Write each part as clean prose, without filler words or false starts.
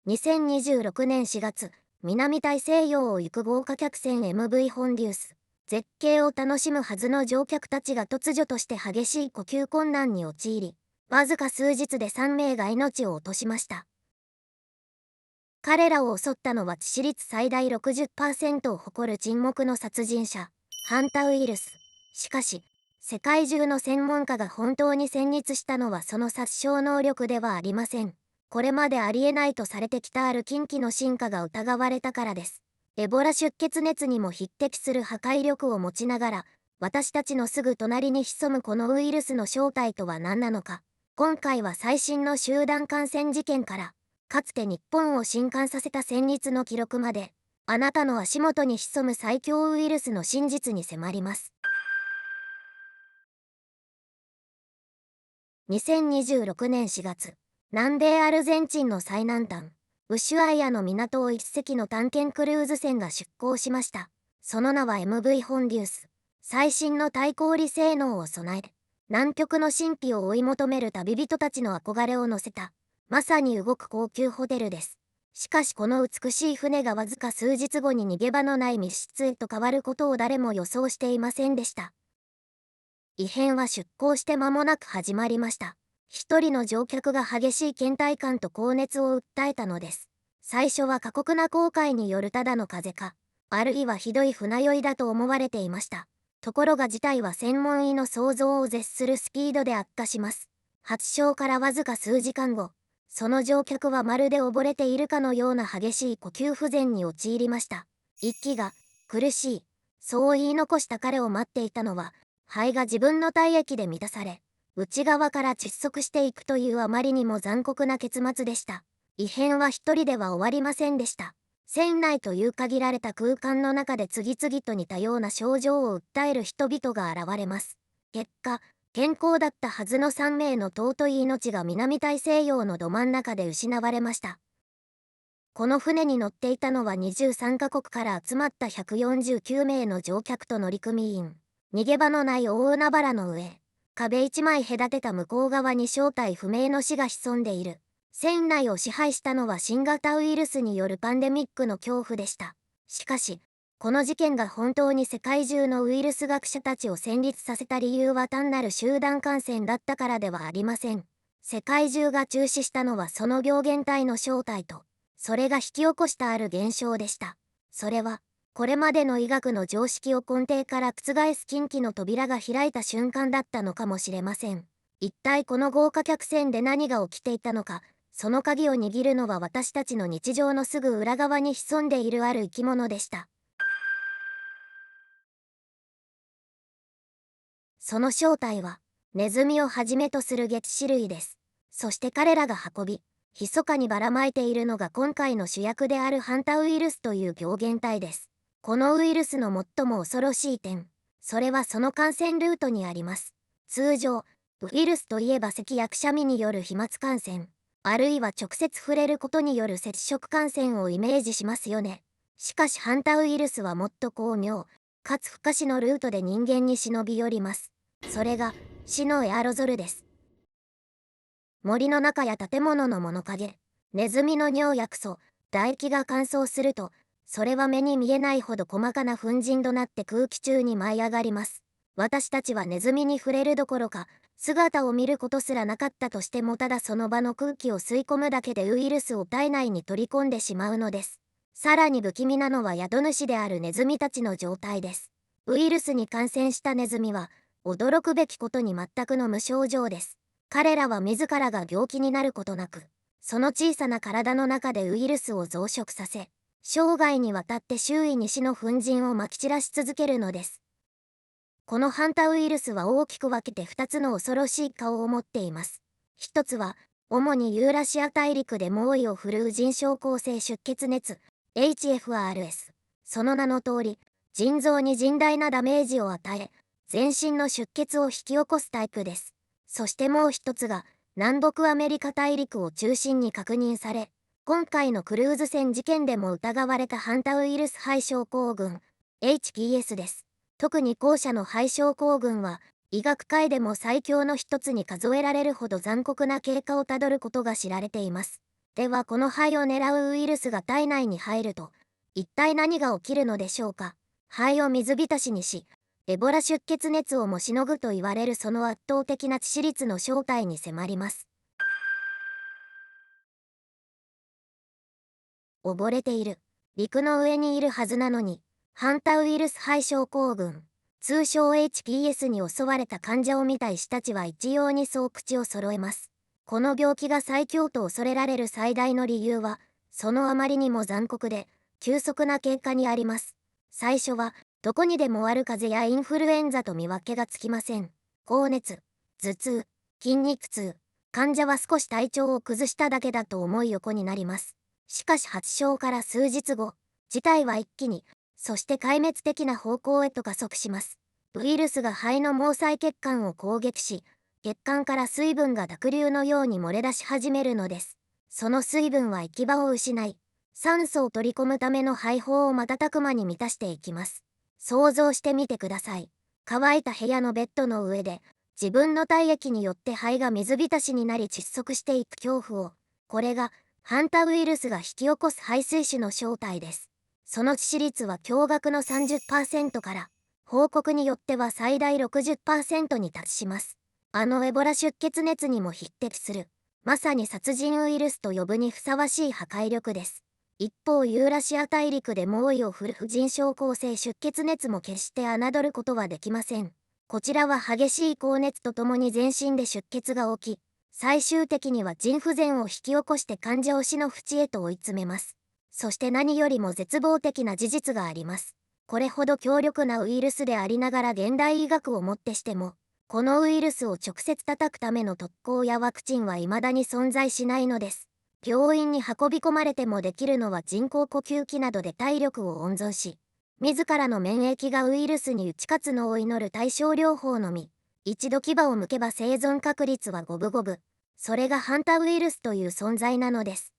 2026年4月、南大西洋を行く豪華客船 MV ホンデュース。絶景を楽しむはずの乗客たちが突如として激しい呼吸困難に陥り、わずか数日で3名が命を落としました。彼らを襲ったのは致死率最大 60% を誇る沈黙の殺人者、ハンタウイルス。しかし、世界中の専門家が本当に戦慄したのはその殺傷能力ではありません。これまでありえないとされてきたある禁忌の進化が疑われたからです。エボラ出血熱にも匹敵する破壊力を持ちながら、私たちのすぐ隣に潜むこのウイルスの正体とは何なのか。今回は最新の集団感染事件から、かつて日本を震撼させた戦慄の記録まで、あなたの足元に潜む最強ウイルスの真実に迫ります。2026年4月、南米アルゼンチンの最南端、ウシュアイアの港を1隻の探検クルーズ船が出港しました。その名は MV ホンデュース。最新の対向離性能を備え、南極の神秘を追い求める旅人たちの憧れを乗せた、まさに動く高級ホテルです。しかしこの美しい船がわずか数日後に逃げ場のない密室へと変わることを誰も予想していませんでした。異変は出港して間もなく始まりました。一人の乗客が激しい倦怠感と高熱を訴えたのです。最初は過酷な航海によるただの風邪か、あるいはひどい船酔いだと思われていました。ところが事態は専門医の想像を絶するスピードで悪化します。発症からわずか数時間後、その乗客はまるで溺れているかのような激しい呼吸不全に陥りました。息が苦しい、そう言い残した彼を待っていたのは、肺が自分の体液で満たされ、内側から窒息していくというあまりにも残酷な結末でした。異変は一人では終わりませんでした。船内という限られた空間の中で次々と似たような症状を訴える人々が現れます。結果、健康だったはずの3名の尊い命が南大西洋のど真ん中で失われました。この船に乗っていたのは23カ国から集まった149名の乗客と乗組員。逃げ場のない大海原の上、壁一枚隔てた向こう側に正体不明の死が潜んでいる。船内を支配したのは新型ウイルスによるパンデミックの恐怖でした。しかし、この事件が本当に世界中のウイルス学者たちを戦慄させた理由は単なる集団感染だったからではありません。世界中が注視したのはその病原体の正体と、それが引き起こしたある現象でした。それは、これまでの医学の常識を根底から覆す禁忌の扉が開いた瞬間だったのかもしれません。一体この豪華客船で何が起きていたのか、その鍵を握るのは私たちの日常のすぐ裏側に潜んでいるある生き物でした。その正体は、ネズミをはじめとする齧歯類です。そして彼らが運び、密かにばらまいているのが今回の主役であるハンタウイルスという病原体です。このウイルスの最も恐ろしい点、それはその感染ルートにあります。通常、ウイルスといえば咳やくしゃみによる飛沫感染、あるいは直接触れることによる接触感染をイメージしますよね。しかしハンタウイルスはもっと巧妙、かつ不可視のルートで人間に忍び寄ります。それが、死のエアロゾルです。森の中や建物の物陰、ネズミの尿やクソ、唾液が乾燥すると、それは目に見えないほど細かな粉塵となって空気中に舞い上がります。私たちはネズミに触れるどころか、姿を見ることすらなかったとしてもただその場の空気を吸い込むだけでウイルスを体内に取り込んでしまうのです。さらに不気味なのは宿主であるネズミたちの状態です。ウイルスに感染したネズミは、驚くべきことに全くの無症状です。彼らは自らが病気になることなく、その小さな体の中でウイルスを増殖させ、生涯にわたって周囲に死の粉塵をまき散らし続けるのです。このハンタウイルスは大きく分けて2つの恐ろしい顔を持っています。一つは、主にユーラシア大陸で猛威を振るう腎症構成出血熱、HFRS。その名の通り、腎臓に甚大なダメージを与え、全身の出血を引き起こすタイプです。そしてもう一つが、南北アメリカ大陸を中心に確認され、今回のクルーズ船事件でも疑われたハンタウイルス肺症候群、HPS です。特に後者の肺症候群は、医学界でも最強の一つに数えられるほど残酷な経過をたどることが知られています。ではこの肺を狙うウイルスが体内に入ると、一体何が起きるのでしょうか。肺を水浸しにし、エボラ出血熱をもしのぐと言われるその圧倒的な致死率の正体に迫ります。溺れている。陸の上にいるはずなのに、ハンタウイルス肺症候群、通称 HPS に襲われた患者を見た医師たちは一様にそう口を揃えます。この病気が最強と恐れられる最大の理由は、そのあまりにも残酷で、急速な経過にあります。最初は、どこにでもある風邪やインフルエンザと見分けがつきません。高熱、頭痛、筋肉痛、患者は少し体調を崩しただけだと思い横になります。しかし発症から数日後、事態は一気に、そして壊滅的な方向へと加速します。ウイルスが肺の毛細血管を攻撃し、血管から水分が濁流のように漏れ出し始めるのです。その水分は行き場を失い、酸素を取り込むための肺胞を瞬く間に満たしていきます。想像してみてください。乾いた部屋のベッドの上で、自分の体液によって肺が水浸しになり窒息していく恐怖を、これが、ハンタウイルスが引き起こす肺水腫の正体です。その致死率は驚愕の30%から、報告によっては最大60%に達します。あのエボラ出血熱にも匹敵する、まさに殺人ウイルスと呼ぶにふさわしい破壊力です。一方ユーラシア大陸で猛威を振るう腎症候性出血熱も決して侮ることはできません。こちらは激しい高熱とともに全身で出血が起き、最終的には腎不全を引き起こして患者を死の淵へと追い詰めます。そして何よりも絶望的な事実があります。これほど強力なウイルスでありながら現代医学をもってしても、このウイルスを直接叩くための特効やワクチンは未だに存在しないのです。病院に運び込まれてもできるのは人工呼吸器などで体力を温存し、自らの免疫がウイルスに打ち勝つのを祈る対症療法のみ。一度牙を向けば生存確率は五分五分。それがハンタウイルスという存在なのです。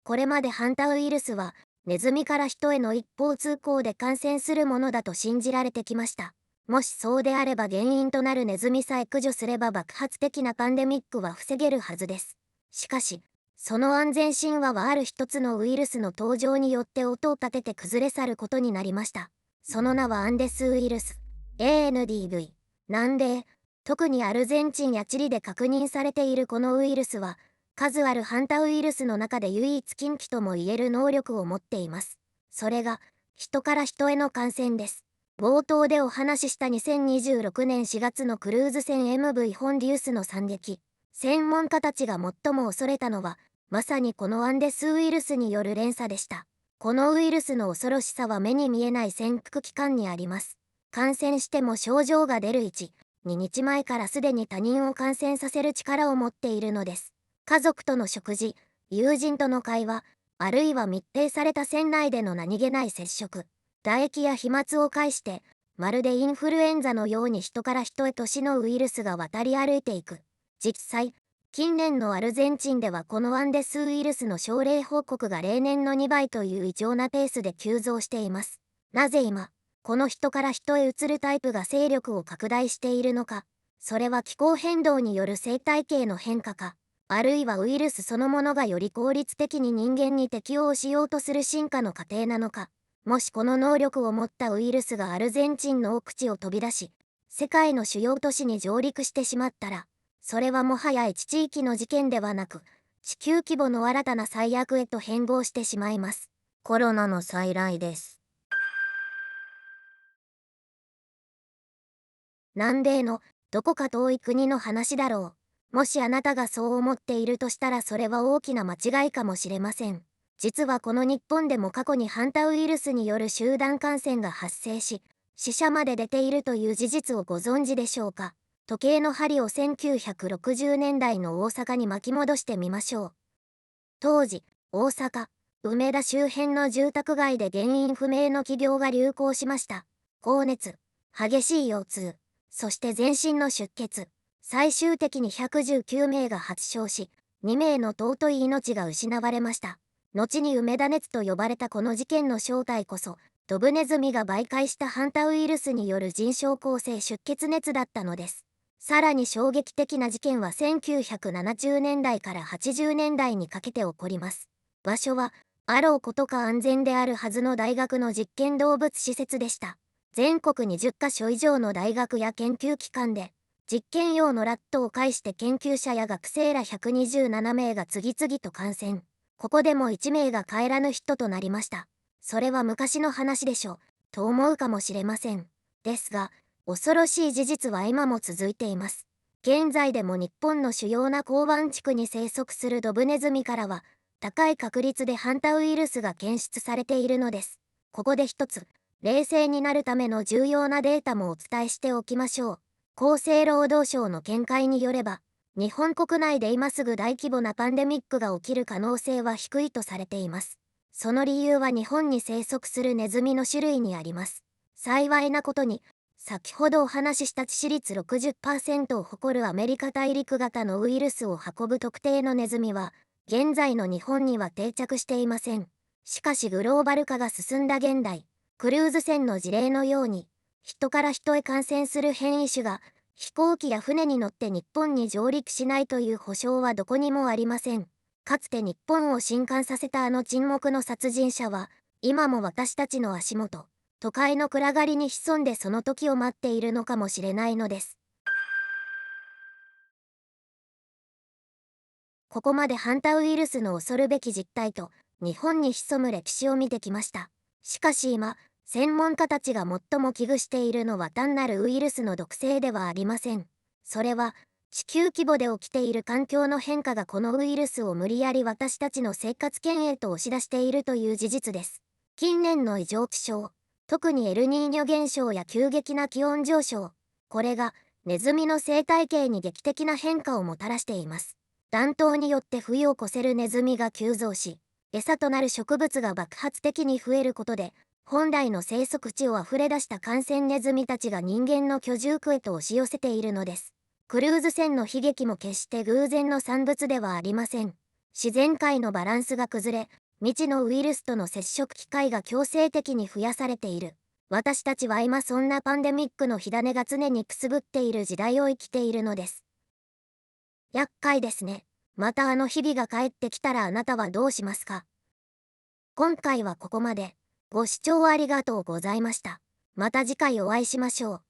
これまでハンタウイルスは、ネズミから人への一方通行で感染するものだと信じられてきました。もしそうであれば原因となるネズミさえ駆除すれば爆発的なパンデミックは防げるはずです。しかし、その安全神話はある一つのウイルスの登場によって音を立てて崩れ去ることになりました。その名はアンデスウイルス。ANDV。南米、特にアルゼンチンやチリで確認されているこのウイルスは、数あるハンタウイルスの中で唯一禁忌ともいえる能力を持っています。それが、人から人への感染です。冒頭でお話しした2026年4月のクルーズ船 MV ホンデュースの惨劇。専門家たちが最も恐れたのは、まさにこのアンデスウイルスによる連鎖でした。このウイルスの恐ろしさは目に見えない潜伏期間にあります。感染しても症状が出る1、2日前からすでに他人を感染させる力を持っているのです。家族との食事、友人との会話、あるいは密閉された船内での何気ない接触、唾液や飛沫を介して、まるでインフルエンザのように人から人へと死のウイルスが渡り歩いていく。実際、近年のアルゼンチンではこのアンデスウイルスの症例報告が例年の2倍という異常なペースで急増しています。なぜ今、この人から人へ移るタイプが勢力を拡大しているのか。それは気候変動による生態系の変化か、あるいはウイルスそのものがより効率的に人間に適応しようとする進化の過程なのか。もしこの能力を持ったウイルスがアルゼンチンの奥地を飛び出し、世界の主要都市に上陸してしまったら、それはもはや一地域の事件ではなく、地球規模の新たな災悪へと変貌してしまいます。コロナの再来です。南米のどこか遠い国の話だろう。もしあなたがそう思っているとしたらそれは大きな間違いかもしれません。実はこの日本でも過去にハンタウイルスによる集団感染が発生し、死者まで出ているという事実をご存知でしょうか。時計の針を1960年代の大阪に巻き戻してみましょう。当時、大阪、梅田周辺の住宅街で原因不明の奇病が流行しました。高熱、激しい腰痛、そして全身の出血。最終的に119名が発症し、2名の尊い命が失われました。後に梅田熱と呼ばれたこの事件の正体こそ、ドブネズミが媒介したハンタウイルスによる腎症構成出血熱だったのです。さらに衝撃的な事件は1970年代から80年代にかけて起こります。場所は、あろうことか安全であるはずの大学の実験動物施設でした。全国20カ所以上の大学や研究機関で、実験用のラットを介して研究者や学生ら127名が次々と感染。ここでも1名が帰らぬ人となりました。それは昔の話でしょ、と思うかもしれません。ですが、恐ろしい事実は今も続いています。現在でも日本の主要な港湾地区に生息するドブネズミからは、高い確率でハンタウイルスが検出されているのです。ここで一つ、冷静になるための重要なデータもお伝えしておきましょう。厚生労働省の見解によれば、日本国内で今すぐ大規模なパンデミックが起きる可能性は低いとされています。その理由は日本に生息するネズミの種類にあります。幸いなことに、先ほどお話しした致死率60%を誇るアメリカ大陸型のウイルスを運ぶ特定のネズミは、現在の日本には定着していません。しかしグローバル化が進んだ現代、クルーズ船の事例のように、人から人へ感染する変異種が、飛行機や船に乗って日本に上陸しないという保証はどこにもありません。かつて日本を震撼させたあの沈黙の殺人者は、今も私たちの足元、都会の暗がりに潜んでその時を待っているのかもしれないのです。ここまでハンタウイルスの恐るべき実態と日本に潜む歴史を見てきました。しかし今、専門家たちが最も危惧しているのは単なるウイルスの毒性ではありません。それは地球規模で起きている環境の変化がこのウイルスを無理やり私たちの生活圏へと押し出しているという事実です。近年の異常気象、特にエルニーニョ現象や急激な気温上昇、これがネズミの生態系に劇的な変化をもたらしています。暖冬によって冬を越せるネズミが急増し、餌となる植物が爆発的に増えることで、本来の生息地をあふれ出した感染ネズミたちが人間の居住区へと押し寄せているのです。クルーズ船の悲劇も決して偶然の産物ではありません。自然界のバランスが崩れ、未知のウイルスとの接触機会が強制的に増やされている。私たちは今そんなパンデミックの火種が常にくすぶっている時代を生きているのです。厄介ですね。またあの日々が帰ってきたらあなたはどうしますか？今回はここまで。ご視聴ありがとうございました。また次回お会いしましょう。